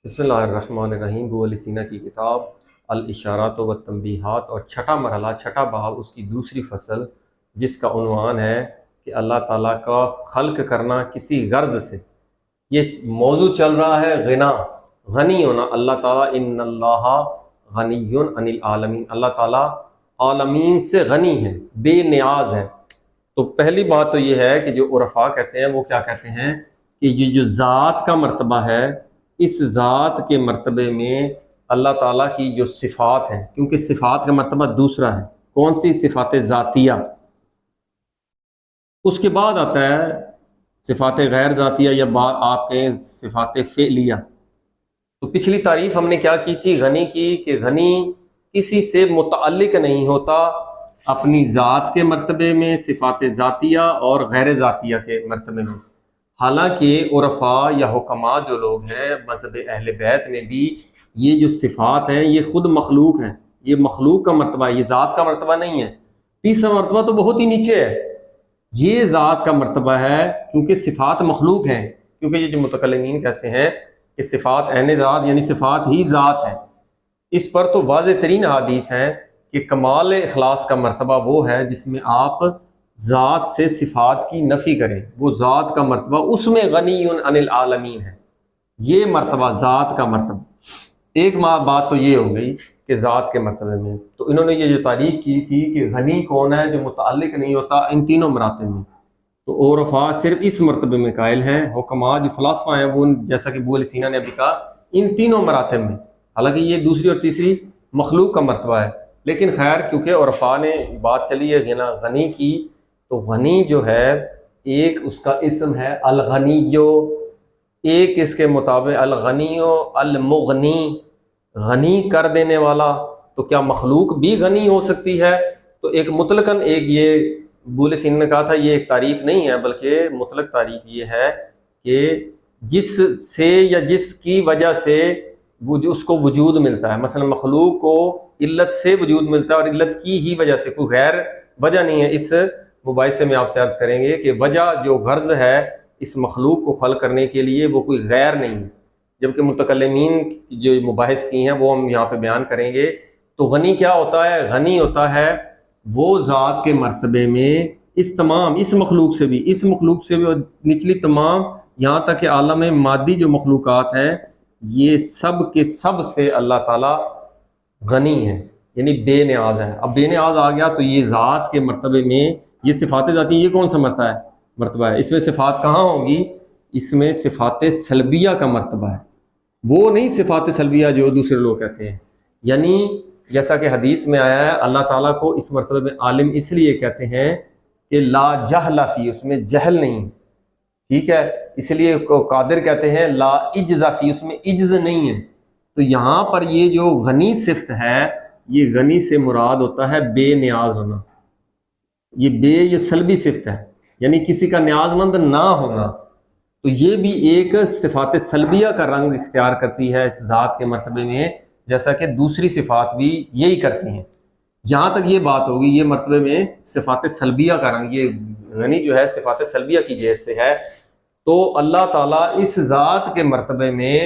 بسم اللہ الرحمن الرحیم۔ ابو علی سینا کی کتاب الاشارات و تنبیہات اور چھٹا مرحلہ، چھٹا باب، اس کی دوسری فصل، جس کا عنوان ہے کہ اللہ تعالیٰ کا خلق کرنا کسی غرض سے۔ یہ موضوع چل رہا ہے غنی ہونا۔ اللہ تعالیٰ ان اللہ غنی عن العالمین، اللہ تعالیٰ عالمین سے غنی ہے، بے نیاز ہے۔ تو پہلی بات تو یہ ہے کہ جو عرفاء کہتے ہیں وہ کیا کہتے ہیں کہ یہ جو ذات کا مرتبہ ہے، اس ذات کے مرتبے میں اللہ تعالیٰ کی جو صفات ہیں، کیونکہ صفات کا مرتبہ دوسرا ہے، کون سی؟ صفات ذاتیہ۔ اس کے بعد آتا ہے صفات غیر ذاتیہ، یا آپ کہیں صفات فعلیہ۔ تو پچھلی تعریف ہم نے کیا کی تھی غنی کی، کہ غنی کسی سے متعلق نہیں ہوتا، اپنی ذات کے مرتبے میں، صفات ذاتیہ اور غیر ذاتیہ کے مرتبے میں۔ حالانکہ عرفاء یا حکماء جو لوگ ہیں مذہب اہل بیت میں بھی یہ جو صفات ہیں یہ خود مخلوق ہیں، یہ مخلوق کا مرتبہ ہے، یہ ذات کا مرتبہ نہیں ہے۔ تیسرا مرتبہ تو بہت ہی نیچے ہے، یہ ذات کا مرتبہ ہے، کیونکہ صفات مخلوق ہیں۔ کیونکہ یہ جو متکلمین کہتے ہیں کہ صفات عین ذات یعنی صفات ہی ذات ہے، اس پر تو واضح ترین حدیث ہیں کہ کمال اخلاص کا مرتبہ وہ ہے جس میں آپ ذات سے صفات کی نفی کریں، وہ ذات کا مرتبہ اس میں غنی عن العالمین ہے، یہ مرتبہ ذات کا مرتبہ۔ ایک بات تو یہ ہو گئی کہ ذات کے مرتبے میں، تو انہوں نے یہ جو تعریف کی تھی کہ غنی کون ہے جو متعلق نہیں ہوتا ان تینوں مراتب میں، تو عرفاء صرف اس مرتبے میں قائل ہیں، حکماء جو فلاسفہ ہیں وہ جیسا کہ ابو علی سینا نے ابھی کہا ان تینوں مراتب میں، حالانکہ یہ دوسری اور تیسری مخلوق کا مرتبہ ہے۔ لیکن خیر، کیونکہ عرفاء نے بات چلی ہے غنی کی، تو غنی جو ہے ایک اس کا اسم ہے الغنیو، ایک اس کے مطابق الغنیو المغنی، غنی کر دینے والا۔ تو کیا مخلوق بھی غنی ہو سکتی ہے؟ تو ایک مطلقاً ایک یہ بول سین نے کہا تھا یہ ایک تعریف نہیں ہے، بلکہ مطلق تعریف یہ ہے کہ جس سے یا جس کی وجہ سے اس کو وجود ملتا ہے۔ مثلا مخلوق کو علت سے وجود ملتا ہے، اور علت کی ہی وجہ سے، کوئی غیر وجہ نہیں ہے۔ اس مباحثے میں آپ سے عرض کریں گے کہ وجہ جو غرض ہے اس مخلوق کو خلق کرنے کے لیے وہ کوئی غیر نہیں ہے، جبکہ متکلمین جو مباحث کی ہیں وہ ہم یہاں پہ بیان کریں گے۔ تو غنی کیا ہوتا ہے؟ غنی ہوتا ہے وہ ذات کے مرتبے میں اس مخلوق سے بھی اور نچلی تمام یہاں تک کہ عالم مادی جو مخلوقات ہیں یہ سب کے سب سے اللہ تعالیٰ غنی ہے، یعنی بے نیاز ہے۔ اب بے نیاز آ گیا تو یہ ذات کے مرتبے میں یہ صفات ذاتی، یہ کون سا مرتبہ ہے؟ اس میں صفات کہاں ہوں گی؟ اس میں صفات سلبیہ کا مرتبہ ہے، وہ نہیں صفات سلبیہ جو دوسرے لوگ کہتے ہیں۔ یعنی جیسا کہ حدیث میں آیا ہے اللہ تعالیٰ کو اس مرتبے میں عالم اس لیے کہتے ہیں کہ لا جہل فی، اس میں جہل نہیں، ٹھیک ہے؟ اس لیے قادر کہتے ہیں لا عجز فی، اس میں عجز نہیں ہے۔ تو یہاں پر یہ جو غنی صفت ہے، یہ غنی سے مراد ہوتا ہے بے نیاز ہونا۔ یہ سلبی صفت ہے، یعنی کسی کا نیاز مند نہ ہونا۔ تو یہ بھی ایک صفات سلبیہ کا رنگ اختیار کرتی ہے اس ذات کے مرتبے میں، جیسا کہ دوسری صفات بھی یہی کرتی ہیں۔ جہاں تک یہ بات ہوگی یہ مرتبے میں صفات سلبیہ کا رنگ، یہ غنی جو ہے صفات سلبیہ کی جہت سے ہے۔ تو اللہ تعالیٰ اس ذات کے مرتبے میں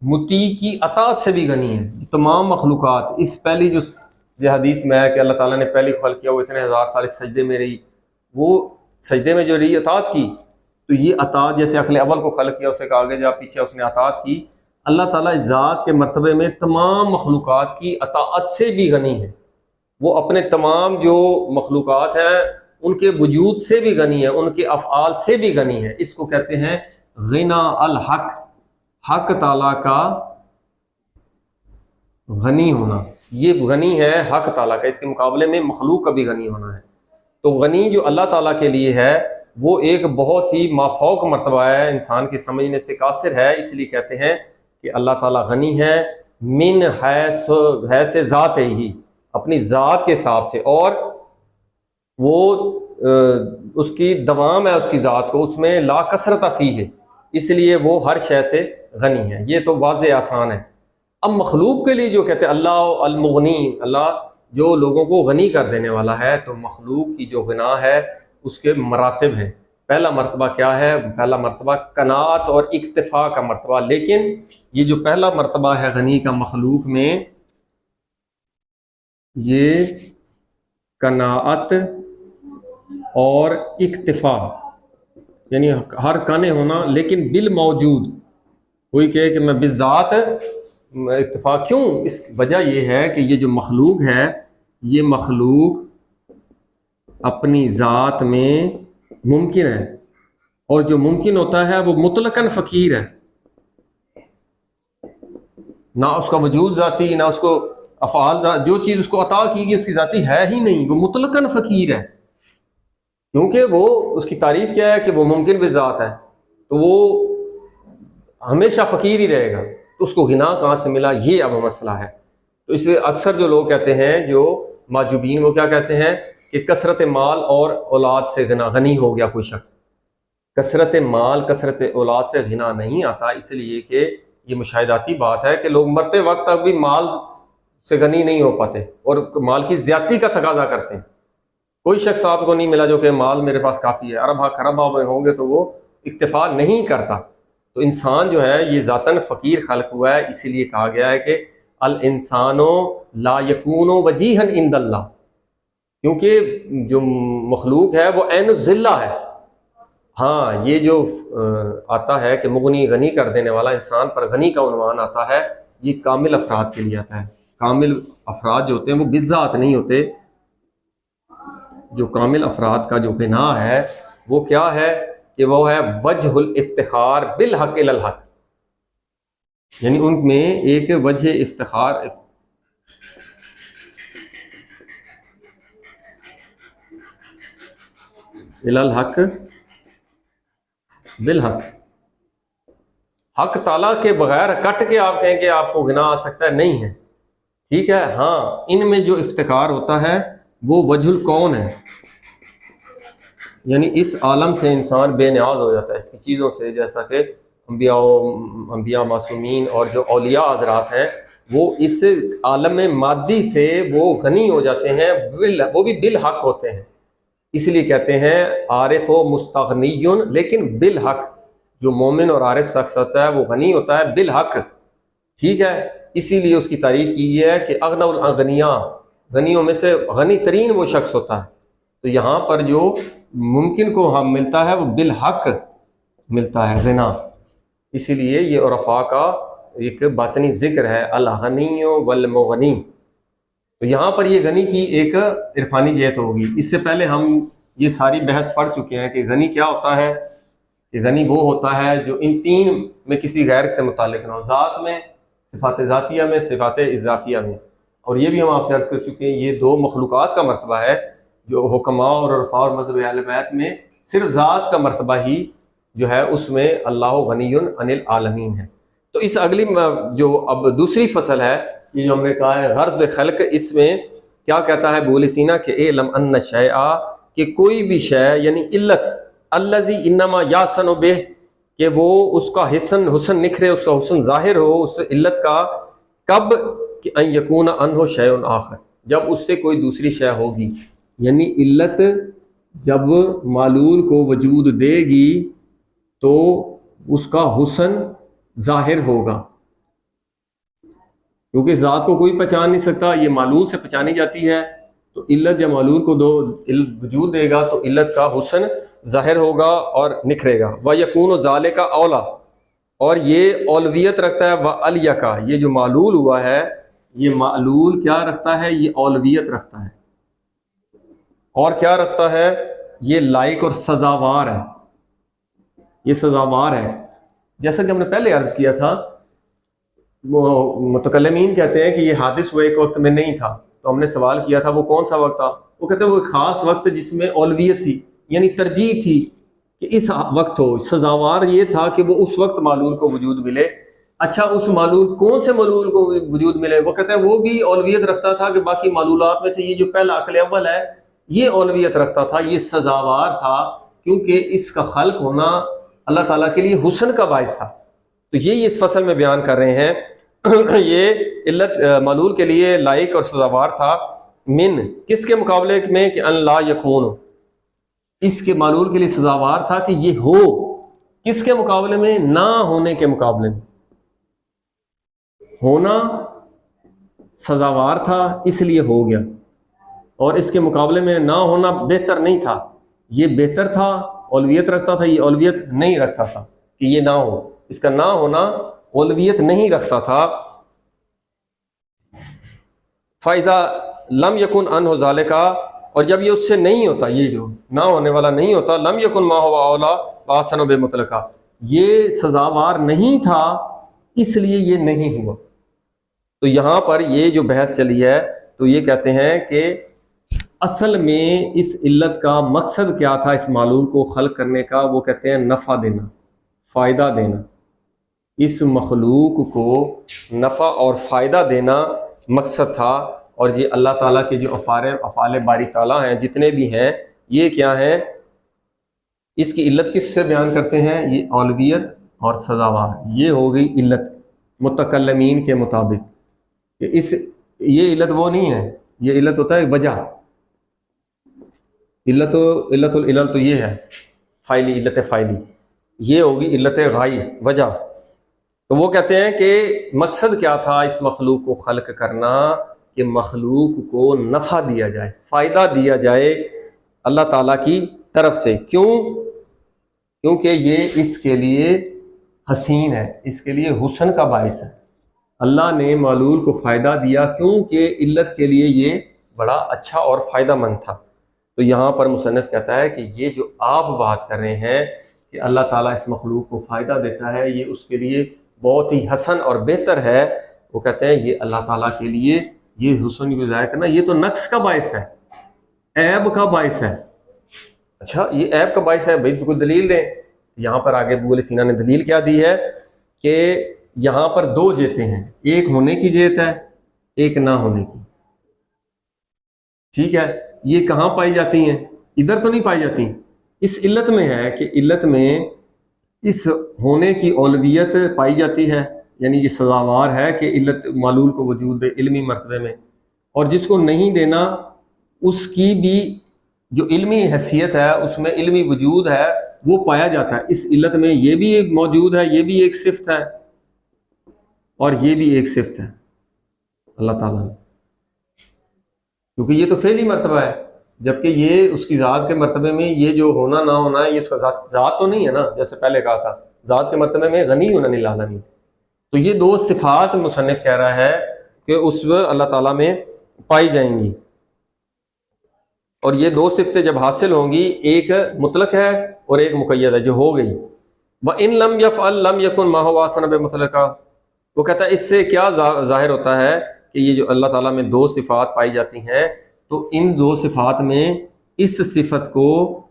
مطیع کی اطاعت سے بھی غنی ہے۔ تمام مخلوقات اس پہلی جو حدیث میں ہے کہ اللہ تعالیٰ نے پہلی خلق کیا وہ اتنے ہزار سال سجدے میں رہی، وہ سجدے میں جو رہی اطاعت کی، تو یہ اطاعت جیسے عقل اول کو خلق کیا، اسے کہ آگے جا پیچھے اس نے اطاعت کی، اللہ تعالیٰ اس ذات کے مرتبے میں تمام مخلوقات کی اطاعت سے بھی غنی ہے۔ وہ اپنے تمام جو مخلوقات ہیں ان کے وجود سے بھی غنی ہے، ان کے افعال سے بھی غنی ہے۔ اس کو کہتے ہیں غنا الحق، حق تعالیٰ کا غنی ہونا، یہ غنی ہے حق تعالیٰ کا، اس کے مقابلے میں مخلوق کا بھی غنی ہونا ہے۔ تو غنی جو اللہ تعالیٰ کے لیے ہے وہ ایک بہت ہی مافوق مرتبہ ہے، انسان کے سمجھنے سے قاصر ہے۔ اس لیے کہتے ہیں کہ اللہ تعالیٰ غنی ہے من حیث ذات ہی، اپنی ذات کے حساب سے، اور وہ اس کی دوام ہے اس کی ذات کو، اس میں لا کثرت فی ہے، اس لیے وہ ہر شے سے غنی ہے۔ یہ تو واضح آسان ہے۔ اب مخلوق کے لیے جو کہتے ہیں اللہ المغنی، اللہ جو لوگوں کو غنی کر دینے والا ہے، تو مخلوق کی جو غنا ہے اس کے مراتب ہیں۔ پہلا مرتبہ کیا ہے؟ پہلا مرتبہ قناعت اور اکتفا کا مرتبہ. لیکن یہ جو پہلا مرتبہ ہے غنی کا مخلوق میں، یہ قناعت اور اکتفا، یعنی ہر کانے ہونا لیکن بالموجود. کوئی کہے کہ میں بذات اکتفا، کیوں؟ اس وجہ یہ ہے کہ یہ جو مخلوق ہے، یہ مخلوق اپنی ذات میں ممکن ہے، اور جو ممکن ہوتا ہے وہ مطلقاً فقیر ہے. نہ اس کا وجود ذاتی، نہ اس کو افعال ذات، جو چیز اس کو عطا کی گئی اس کی ذاتی ہے ہی نہیں، وہ مطلقاً فقیر ہے. کیونکہ وہ اس کی تعریف کیا ہے کہ وہ ممکن بذات ہے، تو وہ ہمیشہ فقیر ہی رہے گا. تو اس کو غنا کہاں سے ملا؟ یہ اب مسئلہ ہے. تو اس لیے اکثر جو لوگ کہتے ہیں، جو معجوبین، وہ کیا کہتے ہیں کہ کثرت مال اور اولاد سے غنی ہو گیا کوئی شخص. کثرت مال، کثرت اولاد سے غنا نہیں آتا، اس لیے کہ یہ مشاہداتی بات ہے کہ لوگ مرتے وقت تک بھی مال سے غنی نہیں ہو پاتے اور مال کی زیادتی کا تقاضا کرتے ہیں. کوئی شخص آپ کو نہیں ملا جو کہ مال میرے پاس کافی ہے، اربا خربا میں ہوں گے تو وہ اکتفا نہیں کرتا. تو انسان جو ہے یہ ذاتاً فقیر خلق ہوا ہے، اسی لیے کہا گیا ہے کہ الانسان لا یکون وجیہا عند اللہ، کیونکہ جو مخلوق ہے وہ عین الذلہ ہے. ہاں، یہ جو آتا ہے کہ مغنی غنی کر دینے والا، انسان پر غنی کا عنوان آتا ہے، یہ کامل افراد کے لیے آتا ہے. کامل افراد جو ہوتے ہیں وہ بذات نہیں ہوتے. جو کامل افراد کا جو غنا ہے وہ کیا ہے کہ وہ ہے وجہ الافتخار بالحق الی الحق، یعنی ان میں ایک وجہ افتخار الی الحق بالحق. حق تعالیٰ کے بغیر کٹ کے آپ کہیں کہ آپ کو گناہ آ سکتا ہے، نہیں ہے. ٹھیک ہے، ہاں ان میں جو افتخار ہوتا ہے وہ وجہ الکون ہے، یعنی اس عالم سے انسان بے نیاز ہو جاتا ہے اس کی چیزوں سے. جیسا کہ انبیاء معصومین اور جو اولیاء حضرات ہیں وہ اس عالم مادی سے وہ غنی ہو جاتے ہیں، وہ بھی بالحق ہوتے ہیں. اس لیے کہتے ہیں عارف و مستغنی، لیکن بالحق. جو مومن اور عارف شخص ہوتا ہے وہ غنی ہوتا ہے بالحق. ٹھیک ہے، اسی لیے اس کی تعریف کی ہے کہ اغنی الاغنیاء، غنیوں میں سے غنی ترین وہ شخص ہوتا ہے. تو یہاں پر جو ممکن کو ہم ملتا ہے وہ بالحق ملتا ہے غنا. اسی لیے یہ عرفاء کا ایک باطنی ذکر ہے، الغنی والمغنی. تو یہاں پر یہ غنی کی ایک عرفانی جہت ہوگی. اس سے پہلے ہم یہ ساری بحث پڑھ چکے ہیں کہ غنی کیا ہوتا ہے. کہ غنی وہ ہوتا ہے جو ان تین میں کسی غیر سے متعلق نہ ہو، ذات میں، صفات ذاتیہ میں، صفات اضافیہ میں. اور یہ بھی ہم آپ سے عرض کر چکے ہیں یہ دو مخلوقات کا مرتبہ ہے، جو حکماء اور عرفاء اور مذہب اہل بیت میں صرف ذات کا مرتبہ ہی جو ہے اس میں اللہ غنی عن العالمین ہے. تو اس اگلی جو اب دوسری فصل ہے، یہ جو ہم نے کہا ہے غرض خلق، اس میں کیا کہتا ہے بول سینا کہ اعلم ان شیئا، کہ کوئی بھی شے یعنی علت، الذی انما یاسن بہ، کہ وہ اس کا حسن نکھرے، اس کا حسن ظاہر ہو اس علت کا، کب کہ ان یکون عنہ شیء آخر، جب اس سے کوئی دوسری شے ہوگی. یعنی علت جب معلول کو وجود دے گی تو اس کا حسن ظاہر ہوگا، کیونکہ ذات کو کوئی پہچان نہیں سکتا، یہ معلول سے پہچانی جاتی ہے. تو علت جب معلول کو وجود دے گا تو علت کا حسن ظاہر ہوگا اور نکھرے گا. وَيَكُونُ ذَلِكَ اولا، اور یہ اولویت رکھتا ہے وَأَلْيَ کا. یہ جو معلول ہوا ہے، یہ معلول کیا رکھتا ہے؟ یہ اولویت رکھتا ہے. اور کیا رکھتا ہے؟ یہ لائق اور سزاوار ہے. یہ سزاوار ہے. جیسا کہ ہم نے پہلے عرض کیا تھا، وہ متکلمین کہتے ہیں کہ یہ حادث وہ ایک وقت میں نہیں تھا. تو ہم نے سوال کیا تھا وہ کون سا وقت تھا؟ وہ کہتے ہیں وہ ایک خاص وقت جس میں اولویت تھی، یعنی ترجیح تھی کہ اس وقت ہو. سزاوار یہ تھا کہ وہ اس وقت معلول کو وجود ملے. اچھا، اس معلول کون سے معلول کو وجود ملے؟ وہ کہتے ہیں وہ بھی اولویت رکھتا تھا کہ باقی معلولات میں سے یہ جو پہلا عقل اول ہے یہ اولویت رکھتا تھا، یہ سزاوار تھا، کیونکہ اس کا خلق ہونا اللہ تعالیٰ کے لیے حسن کا باعث تھا. تو یہی اس فصل میں بیان کر رہے ہیں. یہ علت معلول کے لیے لائق اور سزاوار تھا، من کس کے مقابلے میں کہ ان لا یکون، اس کے معلول کے لیے سزاوار تھا کہ یہ ہو، کس کے مقابلے میں؟ نہ ہونے کے مقابلے میں۔ ہونا سزاوار تھا اس لیے ہو گیا، اور اس کے مقابلے میں نہ ہونا بہتر نہیں تھا، یہ بہتر تھا، اولویت رکھتا تھا، یہ اولویت نہیں رکھتا تھا کہ یہ نہ ہو، اس کا نہ ہونا اولویت نہیں رکھتا تھا۔ فَإِذَا لَمْ يَكُنْ عَنْهُ ذَلِكَ، اور جب یہ اس سے نہیں ہوتا، یہ جو نہ ہونے والا نہیں ہوتا، لَمْ يَكُنْ مَا هُوَ أَوْلَىٰ وَأَحْسَنُ بِمُطْلَقًا، یہ سزاوار نہیں تھا اس لیے یہ نہیں ہوا۔ تو یہاں پر یہ جو بحث چلی ہے تو یہ کہتے ہیں کہ اصل میں اس علت کا مقصد کیا تھا اس معلول کو خلق کرنے کا؟ وہ کہتے ہیں نفع دینا، فائدہ دینا، اس مخلوق کو نفع اور فائدہ دینا مقصد تھا۔ اور یہ اللہ تعالیٰ کے جو افعال باری تعالیٰ ہیں جتنے بھی ہیں، یہ کیا ہیں؟ اس کی علت کس سے بیان کرتے ہیں؟ یہ اولویت اور سزاوار، یہ ہو گئی علت متکلمین کے مطابق۔ کہ یہ علت وہ نہیں ہے، یہ علت ہوتا ہے وجہ، علت العلل تو یہ ہے فائلی، علت فائلی، یہ ہوگی علت غائی، وجہ۔ تو وہ کہتے ہیں کہ مقصد کیا تھا اس مخلوق کو خلق کرنا؟ کہ مخلوق کو نفع دیا جائے، فائدہ دیا جائے اللہ تعالیٰ کی طرف سے۔ کیوں؟ کیونکہ یہ اس کے لیے حسین ہے، اس کے لیے حسن کا باعث ہے۔ اللہ نے معلول کو فائدہ دیا کیونکہ علت کے لیے یہ بڑا اچھا اور فائدہ مند تھا۔ تو یہاں پر مصنف کہتا ہے کہ یہ جو آپ بات کر رہے ہیں کہ اللہ تعالیٰ اس مخلوق کو فائدہ دیتا ہے، یہ اس کے لیے بہت ہی حسن اور بہتر ہے۔ وہ کہتے ہیں یہ اللہ تعالیٰ کے لیے یہ حسن کو ظاہر کرنا، یہ تو نقص کا باعث ہے، عیب کا باعث ہے۔ اچھا یہ عیب کا باعث ہے، بھائی کوئی دلیل دیں۔ یہاں پر آگے ابو علیہ سینا نے دلیل کیا دی ہے کہ یہاں پر دو جہتیں ہیں، ایک ہونے کی جہت ہے، ایک نہ ہونے کی۔ ٹھیک ہے، یہ کہاں پائی جاتی ہیں؟ ادھر تو نہیں پائی جاتی، اس علت میں ہے کہ علت میں اس ہونے کی اولویت پائی جاتی ہے، یعنی یہ سزاوار ہے کہ علت معلول کو وجود دے علمی مرتبے میں، اور جس کو نہیں دینا اس کی بھی جو علمی حیثیت ہے، اس میں علمی وجود ہے، وہ پایا جاتا ہے۔ اس علت میں یہ بھی ایک موجود ہے، یہ بھی ایک صفت ہے، اور یہ بھی ایک صفت ہے اللہ تعالیٰ میں، کیونکہ یہ تو فعلی مرتبہ ہے، جبکہ یہ اس کی ذات کے مرتبے میں یہ جو ہونا نہ ہونا ہے، یہ اس کا ذات تو نہیں ہے نا، جیسے پہلے کہا تھا ذات کے مرتبے میں غنی ہونا نہیں لانا نہیں۔ تو یہ دو صفات مصنف کہہ رہا ہے کہ اس اللہ تعالیٰ میں پائی جائیں گی، اور یہ دو صفتیں جب حاصل ہوں گی، ایک مطلق ہے اور ایک مقید ہے جو ہو گئی۔ وَإِن لَمْ يَفْعَلْ لَمْ يَكُنْ مَا هُوَ أَحْسَنَ بِمُطْلَقًا، وہ کہتا ہے اس سے کیا ظاہر ہوتا ہے کہ یہ جو اللہ تعالیٰ میں دو صفات پائی جاتی ہیں، تو ان دو صفات میں اس صفت کو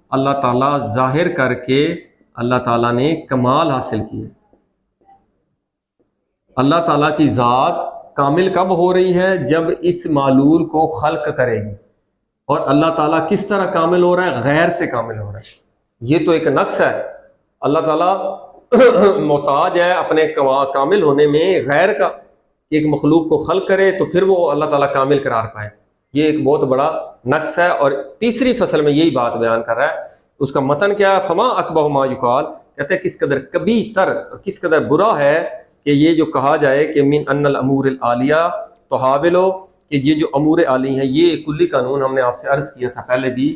اللہ تعالیٰ ظاہر کر کے اللہ تعالیٰ نے کمال حاصل کیا۔ اللہ تعالیٰ کی ذات کامل کب ہو رہی ہے؟ جب اس معلول کو خلق کرے گی۔ اور اللہ تعالیٰ کس طرح کامل ہو رہا ہے؟ غیر سے کامل ہو رہا ہے۔ یہ تو ایک نقص ہے، اللہ تعالیٰ محتاج ہے اپنے کامل ہونے میں غیر کا، کہ ایک مخلوق کو خلق کرے تو پھر وہ اللہ تعالیٰ کامل قرار پائے۔ یہ ایک بہت بڑا نقص ہے، اور تیسری فصل میں یہی بات بیان کر رہا ہے۔ اس کا متن کیا ہے؟ فما اقبح ما یقال، کہتے ہیں کس قدر کبھی تر، کس قدر برا ہے کہ یہ جو کہا جائے کہ من ان الامور العالیہ تحاولو، کہ یہ جو امور عالی ہیں، یہ کلی قانون ہم نے آپ سے عرض کیا تھا پہلے بھی۔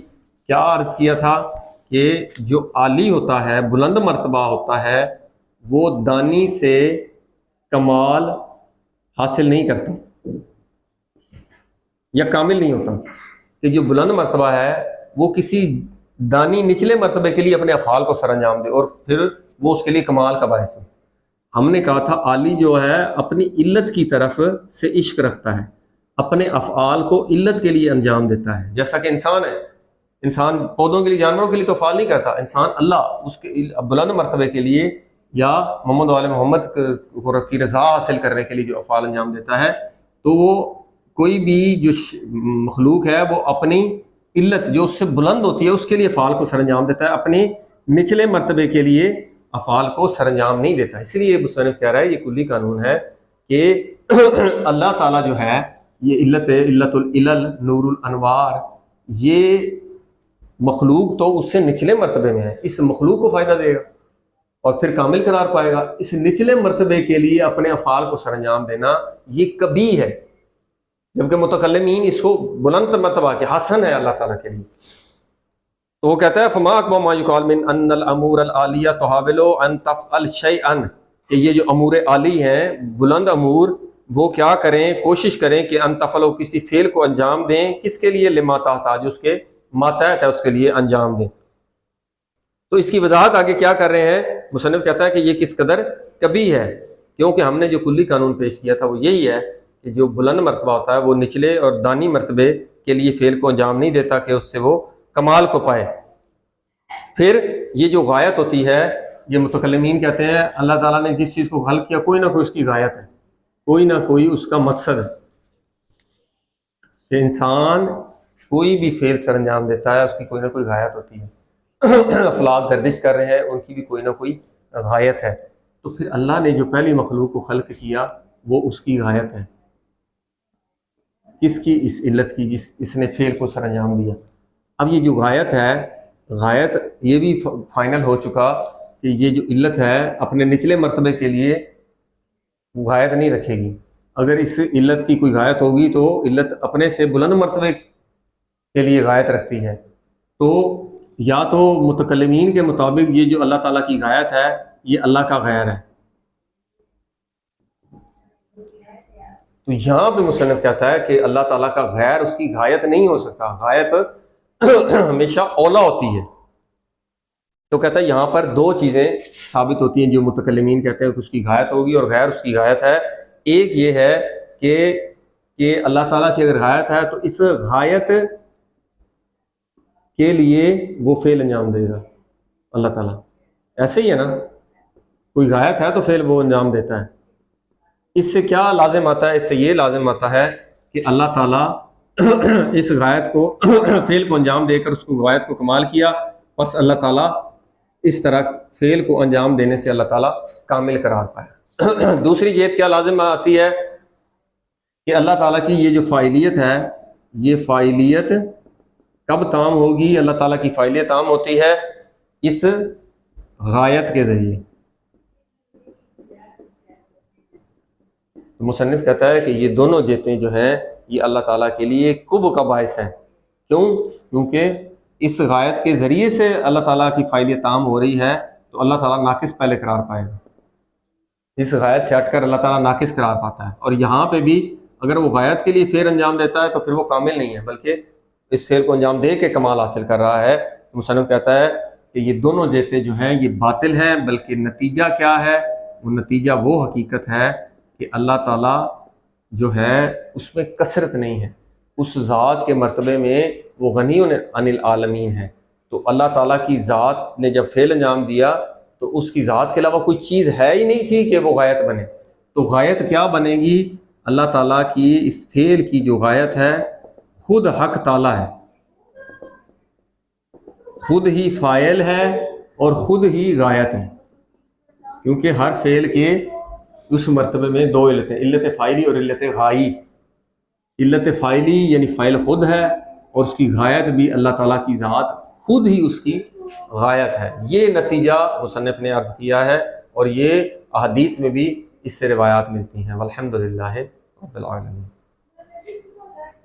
کیا عرض کیا تھا؟ کہ جو عالی ہوتا ہے، بلند مرتبہ ہوتا ہے، وہ دانی سے کمال حاصل نہیں کرتا یا کامل نہیں ہوتا۔ کہ جو بلند مرتبہ ہے وہ کسی دانی نچلے مرتبے کے لیے اپنے افعال کو سر انجام دے اور پھر وہ اس کے لیے کمال کا باعث ہو۔ ہم نے کہا تھا عالی جو ہے اپنی علت کی طرف سے عشق رکھتا ہے، اپنے افعال کو علت کے لیے انجام دیتا ہے، جیسا کہ انسان ہے۔ انسان پودوں کے لیے، جانوروں کے لیے تو افعال نہیں کرتا، انسان اللہ اس کے بلند مرتبے کے لیے یا محمد وآل محمد کی رضا حاصل کرنے کے لیے جو افعال انجام دیتا ہے، تو وہ کوئی بھی جو مخلوق ہے وہ اپنی علت جو اس سے بلند ہوتی ہے اس کے لیے افعال کو سر انجام دیتا ہے، اپنے نچلے مرتبے کے لیے افعال کو سر انجام نہیں دیتا۔ اس لیے مصنف کہہ رہا ہے یہ کلی قانون ہے کہ اللہ تعالیٰ جو ہے یہ علت العلل نور الانوار، یہ مخلوق تو اس سے نچلے مرتبے میں ہے، اس مخلوق کو فائدہ دے گا اور پھر کامل قرار پائے گا۔ اس نچلے مرتبے کے لیے اپنے افعال کو سر انجام دینا یہ کبھی ہے، جبکہ متکلمین اس کو بلند مرتبہ کے حسن ہے اللہ تعالیٰ کے لیے۔ تو وہ کہتا ہے فما اکبر ما یقال من ان الامور العالیہ تحاول ان تفعل شیئا، کہ یہ جو امور عالی ہیں، بلند امور، وہ کیا کریں، کوشش کریں کہ ان تفعلوا کسی فعل کو انجام دیں، کس کے لیے، لما تحتاج، اس کے ماتحت ہے اس کے لیے انجام دیں۔ تو اس کی وضاحت آگے کیا کر رہے ہیں، مصنف کہتا ہے کہ یہ کس قدر کبھی ہے، کیونکہ ہم نے جو کلی قانون پیش کیا تھا وہ یہی ہے کہ جو بلند مرتبہ ہوتا ہے وہ نچلے اور دانی مرتبے کے لیے فعل کو انجام نہیں دیتا کہ اس سے وہ کمال کو پائے۔ پھر یہ جو غایت ہوتی ہے، یہ متکلمین کہتے ہیں اللہ تعالیٰ نے جس چیز کو حل کیا کوئی نہ کوئی اس کی غایت ہے، کوئی نہ کوئی اس کا مقصد ہے، کہ انسان کوئی بھی فعل سر انجام دیتا ہے اس کی کوئی نہ کوئی غایت ہوتی ہے۔ افلاک گردش کر رہے ہیں، ان کی بھی کوئی نہ کوئی غایت ہے۔ تو پھر اللہ نے جو پہلی مخلوق کو خلق کیا وہ اس کی غایت ہے، کس کی، اس علت کی اس نے فعل کو سر انجام دیا۔ اب یہ جو غایت ہے، غایت یہ بھی فائنل ہو چکا کہ یہ جو علت ہے اپنے نچلے مرتبے کے لیے غایت نہیں رکھے گی۔ اگر اس علت کی کوئی غایت ہوگی تو علت اپنے سے بلند مرتبے کے لیے غایت رکھتی ہے۔ تو یا تو متکلمین کے مطابق یہ جو اللہ تعالیٰ کی غایت ہے یہ اللہ کا غیر ہے، تو یہاں پہ مصنف کہتا ہے کہ اللہ تعالیٰ کا غیر اس کی غایت نہیں ہو سکتا، غایت ہمیشہ اولا ہوتی ہے۔ تو کہتا ہے یہاں پر دو چیزیں ثابت ہوتی ہیں جو متکلمین کہتے ہیں کہ اس کی غایت ہوگی اور غیر اس کی غایت ہے۔ ایک یہ ہے کہ اللہ تعالیٰ کی اگر غایت ہے تو اس غایت کے لیے وہ فعل انجام دے گا اللہ تعالیٰ، ایسے ہی ہے نا، کوئی غایت ہے تو فعل وہ انجام دیتا ہے۔ اس سے کیا لازم آتا ہے، اس سے یہ لازم آتا ہے کہ اللہ تعالیٰ اس غایت کو فعل کو انجام دے کر اس کو غایت کو کمال کیا، بس اللہ تعالیٰ اس طرح فعل کو انجام دینے سے اللہ تعالیٰ کامل قرار پایا۔ دوسری جہت کیا لازم آتی ہے کہ اللہ تعالیٰ کی یہ جو فاعلیت ہے، یہ فاعلیت کب تام ہوگی، اللہ تعالیٰ کی فاعلیت تام ہوتی ہے اس غایت کے ذریعے۔ مصنف کہتا ہے کہ یہ دونوں جہتیں جو ہیں یہ اللہ تعالیٰ کے لیے قرب کا باعث ہیں۔ کیوں؟ کیونکہ اس غایت کے ذریعے سے اللہ تعالیٰ کی فاعلیت تام ہو رہی ہے تو اللہ تعالیٰ ناقص پہلے قرار پائے گا، اس غایت سے ہٹ کر اللہ تعالیٰ ناقص قرار پاتا ہے۔ اور یہاں پہ بھی اگر وہ غایت کے لیے فعل انجام دیتا ہے تو پھر وہ کامل نہیں ہے، بلکہ اس فعل کو انجام دے کے کمال حاصل کر رہا ہے۔ مصنف کہتا ہے کہ یہ دونوں جہتیں جو ہیں یہ باطل ہیں، بلکہ نتیجہ کیا ہے، وہ نتیجہ وہ حقیقت ہے کہ اللہ تعالیٰ جو ہے اس میں کثرت نہیں ہے، اس ذات کے مرتبے میں وہ غنی عن العالمین ہے۔ تو اللہ تعالیٰ کی ذات نے جب فعل انجام دیا تو اس کی ذات کے علاوہ کوئی چیز ہے ہی نہیں تھی کہ وہ غایت بنے۔ تو غایت کیا بنے گی، اللہ تعالیٰ کی اس فعل کی جو غایت ہے خود حق تعالیٰ ہے، خود ہی فاعل ہے اور خود ہی غایت ہے، کیونکہ ہر فعل کے اس مرتبے میں دو علتیں، علت فاعلی اور علت غائی۔ علت فاعلی یعنی فاعل خود ہے اور اس کی غایت بھی اللہ تعالیٰ کی ذات خود ہی اس کی غایت ہے۔ یہ نتیجہ مصنف نے عرض کیا ہے اور یہ احادیث میں بھی اس سے روایات ملتی ہیں۔ والحمدللہ رب العالمین۔